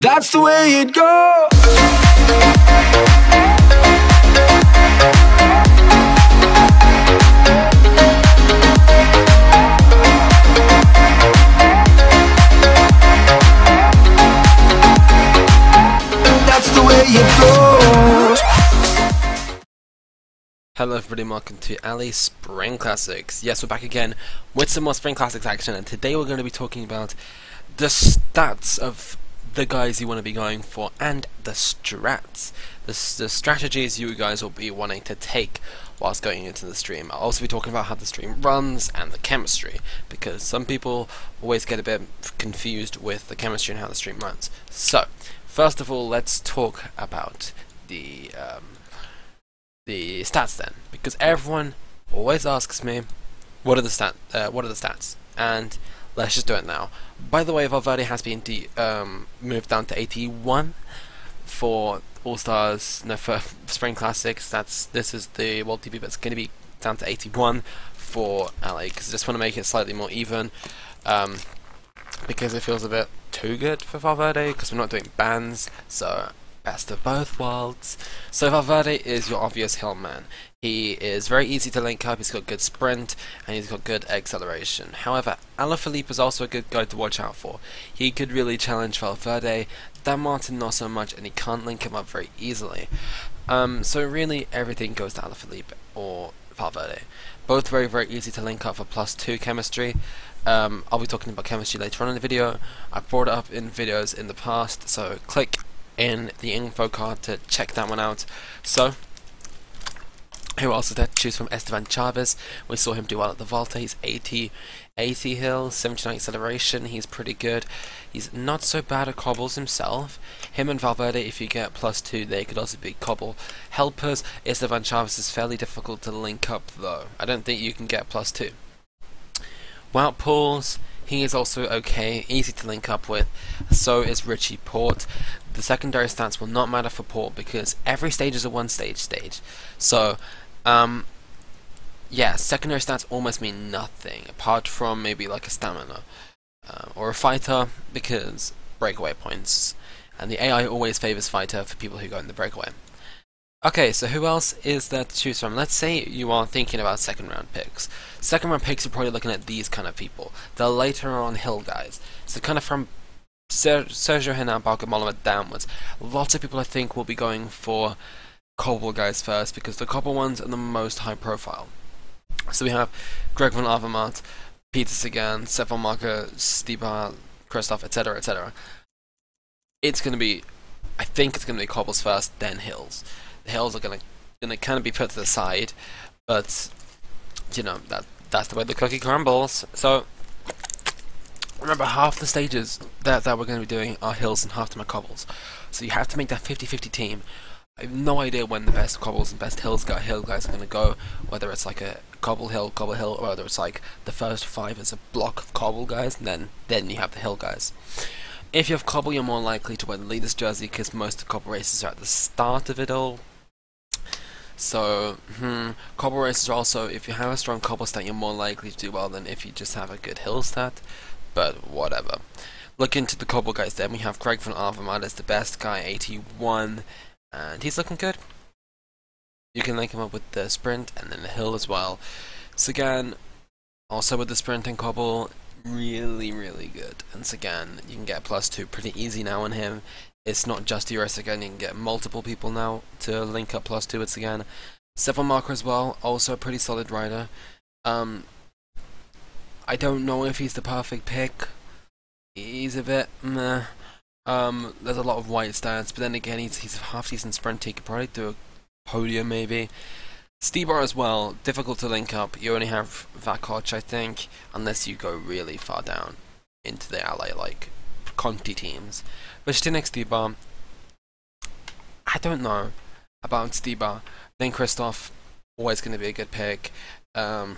That's the way it goes. That's the way it goes. Hello everybody and welcome to ALLEZ Spring Classics. Yes, we're back again with some more Spring Classics action, and today we're going to be talking about the stats of the guys you want to be going for and the strats, the strategies you guys will be wanting to take whilst going into the stream. I'll also be talking about how the stream runs and the chemistry, because some people always get a bit confused with the chemistry and how the stream runs. So, first of all, let's talk about the stats then, because everyone always asks me what are the stats, and let's just do it now. By the way, Valverde has been moved down to 81 for All Stars, no, for Spring Classics. This is the World TV, but it's going to be down to 81 for LA, because I just want to make it slightly more even, because it feels a bit too good for Valverde, because we're not doing bans, so best of both worlds. So Valverde is your obvious hill man. He is very easy to link up, he's got good sprint, and he's got good acceleration. However, Alaphilippe is also a good guy to watch out for. He could really challenge Valverde, Dan Martin not so much, and he can't link him up very easily. So really everything goes to Alaphilippe or Valverde. Both very, very easy to link up for +2 chemistry. I'll be talking about chemistry later on in the video. I've brought it up in videos in the past, so click in the info card to check that one out. So, who else is there to choose from? Esteban Chavez. We saw him do well at the Volta. He's 80 hill, 79 acceleration. He's pretty good. He's not so bad at cobbles himself. Him and Valverde, if you get +2, they could also be cobble helpers. Esteban Chavez is fairly difficult to link up though. I don't think you can get +2. Wout Poels, he is also okay, easy to link up with. So is Richie Porte. The secondary stats will not matter for Porte because every stage is a one-stage. So, yeah, secondary stats almost mean nothing apart from maybe like a stamina or a fighter, because breakaway points, and the AI always favors fighter for people who go in the breakaway. Okay, so who else is there to choose from? Let's say you are thinking about second round picks. Second round picks, you're probably looking at these kind of people. The later on hill guys. So kind of from Sergio Henao, Bauke Mollema downwards. Lots of people I think will be going for cobble guys first, because the cobble ones are the most high profile. So we have Greg van Avermaet, Peter Sagan, Stefan Marker, Stibar, Christoph, etc, etc. It's going to be, I think it's going to be cobbles first, then hills. The hills are going to kind of be put to the side, but you know, that's the way the cookie crumbles. So remember, half the stages that we're going to be doing are hills and half them are cobbles. So you have to make that 50-50 team. I have no idea when the best cobbles and best hill guys are going to go, whether it's like a cobble hill, or whether it's like the first 5 is a block of cobble guys, and then you have the hill guys. If you have cobble, you're more likely to wear the leader's jersey, because most of the cobble races are at the start of it all. So, cobble races are also, if you have a strong cobble stat, you're more likely to do well than if you just have a good hill stat, but whatever. Look into the cobble guys then. We have Greg van Avermaet as the best guy, 81, and he's looking good. You can link him up with the sprint and then the hill as well. Sagan, also with the sprint and cobble, really, really good. And Sagan, you can get +2 pretty easy now on him. It's not just your Sagan, you can get multiple people now to link up +2 with Sagan. Stefan Marker as well, also a pretty solid rider. I don't know if he's the perfect pick. He's a bit meh. There's a lot of white stats, but then again, he's a half-decent sprinter. He could probably do a podium maybe. Stibar as well, difficult to link up. You only have Vakoch, I think, unless you go really far down into the LA, like Conti teams. But Stinek Stibar, I don't know about Stibar. Then Christoph, always going to be a good pick.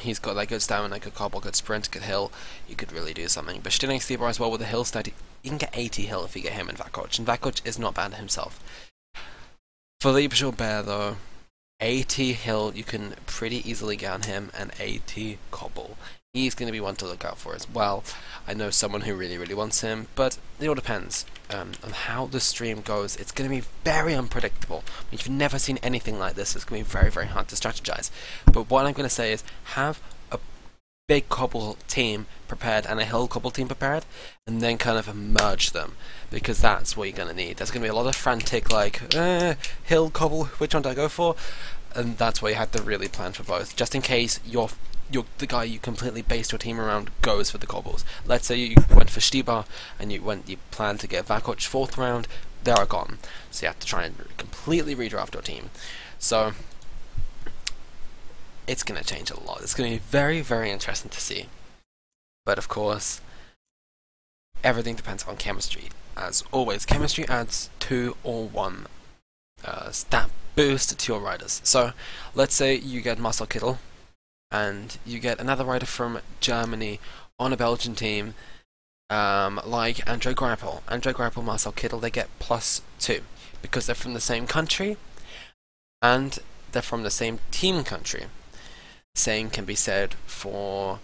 He's got like good stamina, good cobble, good sprint, good hill. You could really do something. But Stinek Stibar as well with the hill stat, you can get 80 hill if you get him and Vakoch. And Vakoch is not bad himself. Philippe Gilbert though, 80 hill, you can pretty easily get on him, and 80 cobble. he's going to be one to look out for as well. I know someone who really, really wants him, but it all depends on how the stream goes. It's going to be very unpredictable. If you've never seen anything like this, it's going to be very, very hard to strategize. But what I'm going to say is have a big cobble team prepared and a hill cobble team prepared, and then kind of merge them, because that's what you're going to need. There's going to be a lot of frantic, like, hill, cobble, which one do I go for? And that's why you have to really plan for both, just in case the guy you completely based your team around goes for the cobbles. Let's say you went for Stiba and you planned to get Vakoc 4th round, they are gone. So you have to try and completely redraft your team. So it's going to change a lot. It's going to be very, very interesting to see. But of course, everything depends on chemistry. As always, chemistry adds 2 or 1 stat boost to your riders. So let's say you get Marcel Kittel and you get another rider from Germany on a Belgian team, like Andre Greipel. Andre Greipel, Marcel Kittel, they get +2 because they're from the same country and they're from the same team country. Same can be said for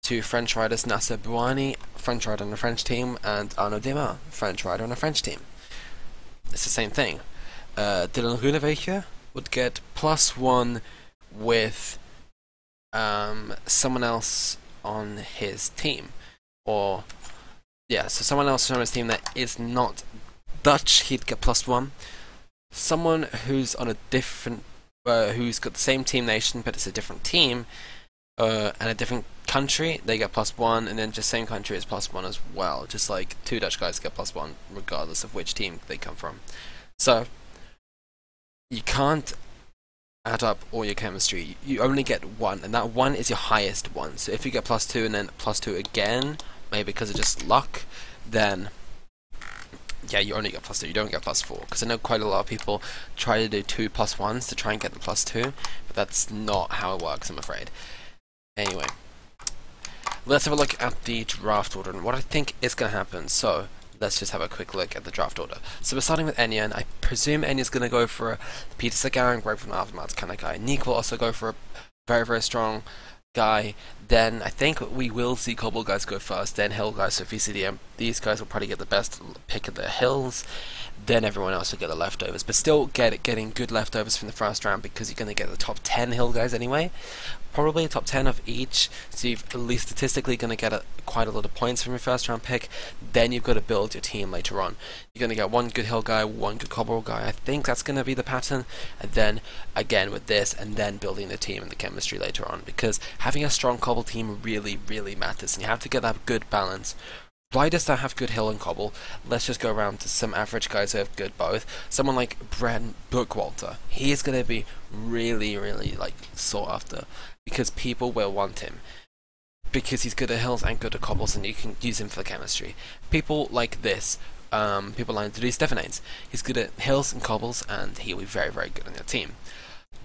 2 French riders, Nasser Bouani, French rider on a French team, and Arnaud Demar, French rider on a French team. It's the same thing. Dylan Groenewegen would get +1 with someone else on his team, so someone else on his team that is not Dutch, he'd get +1. Someone who's on a different, who's got the same team nation but it's a different team and a different country, they get +1, and then just same country is +1 as well. Just like 2 Dutch guys get +1 regardless of which team they come from. So you can't add up all your chemistry. You only get 1, and that 1 is your highest one. So if you get +2 and then +2 again, maybe because of just luck, then yeah, you only get +2. You don't get +4. Because I know quite a lot of people try to do 2 +1s to try and get the +2, but that's not how it works, I'm afraid. Anyway, let's have a look at the draft order and what I think is going to happen. So let's just have a quick look at the draft order. So we're starting with Enya, and I presume Enya's going to go for a Peter Sagan, Greg from Aftermath kind of guy. Nick will also go for a very, very strong guy. Then I think we will see Cobble guys go first, then Hill guys, so VCDM. These guys will probably get the best pick of their hills, then everyone else will get the leftovers. But still getting good leftovers from the first round, because you're going to get the top 10 hill guys anyway. Probably a top 10 of each, so you've at least statistically going to get quite a lot of points from your first round pick. Then you've got to build your team later on. You're going to get 1 good hill guy, 1 good cobble guy. I think that's going to be the pattern, and then again with this, and then building the team and the chemistry later on, because having a strong cobble team really, really matters, and you have to get that good balance. Riders that have good hill and cobble, let's just go around to some average guys who have good both. Someone like Brent Bookwalter, he is going to be really, really like sought after, because people will want him, because he's good at hills and good at cobbles, and you can use him for the chemistry. People like this, people like Dries Stevenanes, he's good at hills and cobbles, and he'll be very, very good on your team.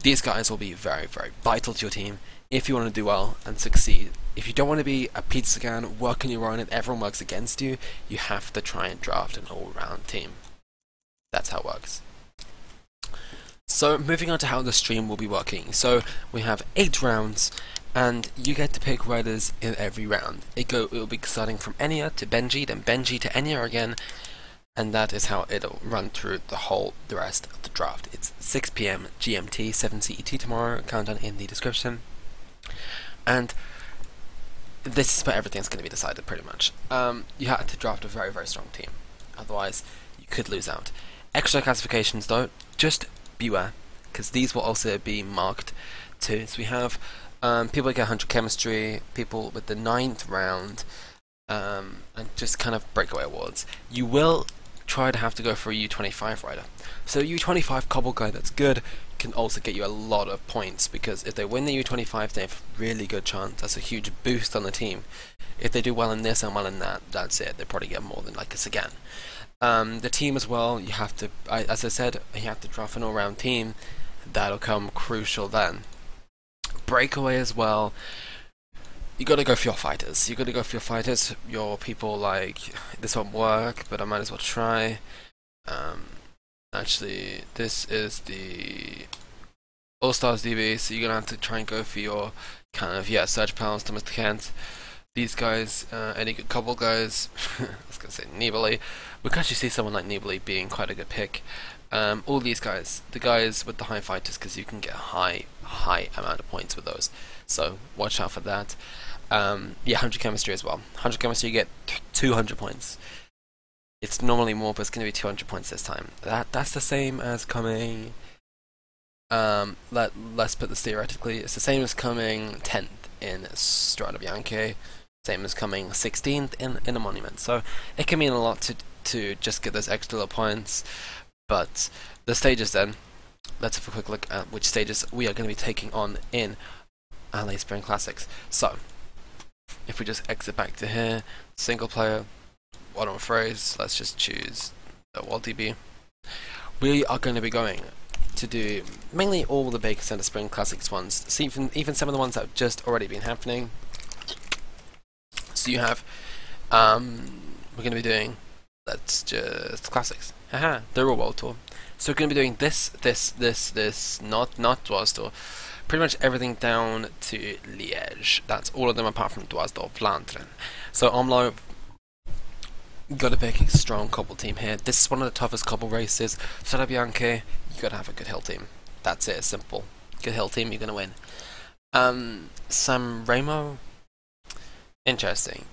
These guys will be very, very vital to your team if you want to do well and succeed. If you don't want to be a Peter Sagan, work on your own and everyone works against you, you have to try and draft an all-round team. That's how it works. So moving on to how the stream will be working. So we have 8 rounds, and you get to pick riders in every round. It will be starting from Enya to Benji, then Benji to Enya again, and that is how it'll run through the rest of the draft. It's 6 PM GMT, 7 CET tomorrow, countdown in the description. And this is where everything's going to be decided pretty much. You have to draft a very, very strong team, otherwise you could lose out. Extra classifications though, just beware, because these will also be marked too. So we have people that get 100 chemistry, people with the 9th round, and just kind of breakaway awards. You will try to have to go for a U25 rider. So U25 cobble guy that's good can also get you a lot of points, because if they win the U25 they have a really good chance. That's a huge boost on the team. If they do well in this and well in that, that's it. They probably get more than like a Sagan. The team as well, you have to, as I said, you have to draft an all-round team. That'll come crucial then. Breakaway as well. You gotta go for your fighters. You gotta go for your fighters. Your people like, this won't work, but I might as well try. Actually, this is the All Stars DB, so you're gonna have to try and go for your kind of search panels, domesticant. These guys, any good couple guys, I was gonna say Nibali. We can actually see someone like Nibali being quite a good pick. All these guys, the guys with the high fighters, because you can get high amount of points with those. So watch out for that. Yeah, 100 chemistry as well. 100 chemistry, you get 200 points. It's normally more, but it's going to be 200 points this time. That's the same as coming. Let's put this theoretically. It's the same as coming 10th in Strada Bianche. Same as coming 16th in a monument. So it can mean a lot to just get those extra little points. But the stages then. Let's have a quick look at which stages we are going to be taking on in ALLEZ Spring Classics. So if we just exit back to here, single player, bottom phrase, let's just choose the World DB. We are going to be going to do mainly all the big Center Spring Classics ones. See, even some of the ones that have just already been happening. So you have, we're going to be doing, let's just classics. Haha, the real world tour. So we're going to be doing this, not Dwars tour. Pretty much everything down to Liège. That's all of them apart from Dwars d'Or Vlaanderen. So Omlo, got to pick a strong cobble team here. This is one of the toughest cobble races. Strada Bianche, you got to have a good hill team. That's it, it's simple. Good hill team, you're going to win. San Remo, interesting.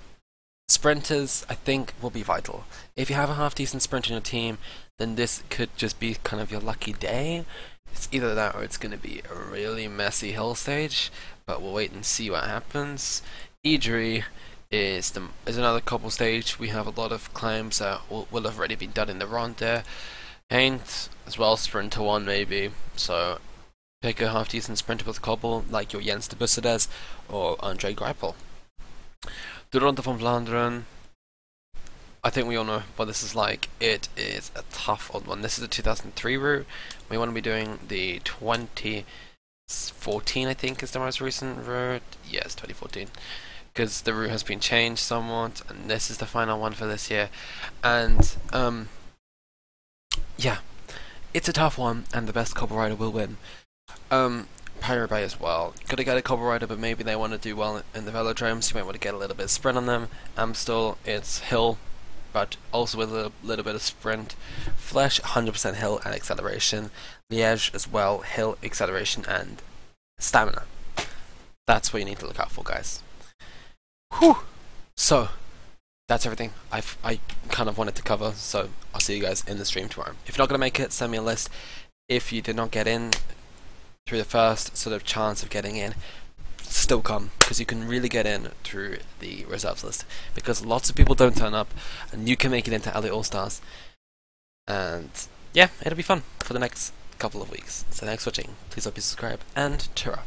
Sprinters, I think, will be vital. If you have a half-decent sprinter in your team, then this could just be kind of your lucky day. It's either that or it's going to be a really messy hill stage, but we'll wait and see what happens. Idri is another cobble stage. We have a lot of climbs that will have already been done in the Ronde. Haint as well, sprinter one maybe. So pick a half-decent sprinter with cobble, like your Jens de Bussedes or Andre Greipel. The Ronde van Vlaanderen, I think we all know what this is like. It is a tough old one. This is the 2003 route. We want to be doing the 2014, I think, is the most recent route. Yes, 2014. Because the route has been changed somewhat, and this is the final one for this year. And, yeah, it's a tough one, and the best cobble rider will win. Pirate Bay as well. Gotta get a cobble rider, but maybe they want to do well in the velodrome, so you might want to get a little bit of sprint on them. Amstel, it's hill, but also with a little bit of sprint. Flesh, 100% hill and acceleration. Liège as well, hill, acceleration, and stamina. That's what you need to look out for, guys. Whew! So, that's everything I kind of wanted to cover, so I'll see you guys in the stream tomorrow. If you're not going to make it, send me a list. If you did not get in through the first sort of chance of getting in, still come, because you can really get in through the reserves list, because lots of people don't turn up, and you can make it into ALLEZ All-Stars. And yeah, it'll be fun for the next couple of weeks. So thanks for watching, please hope you subscribe, and ta-ra.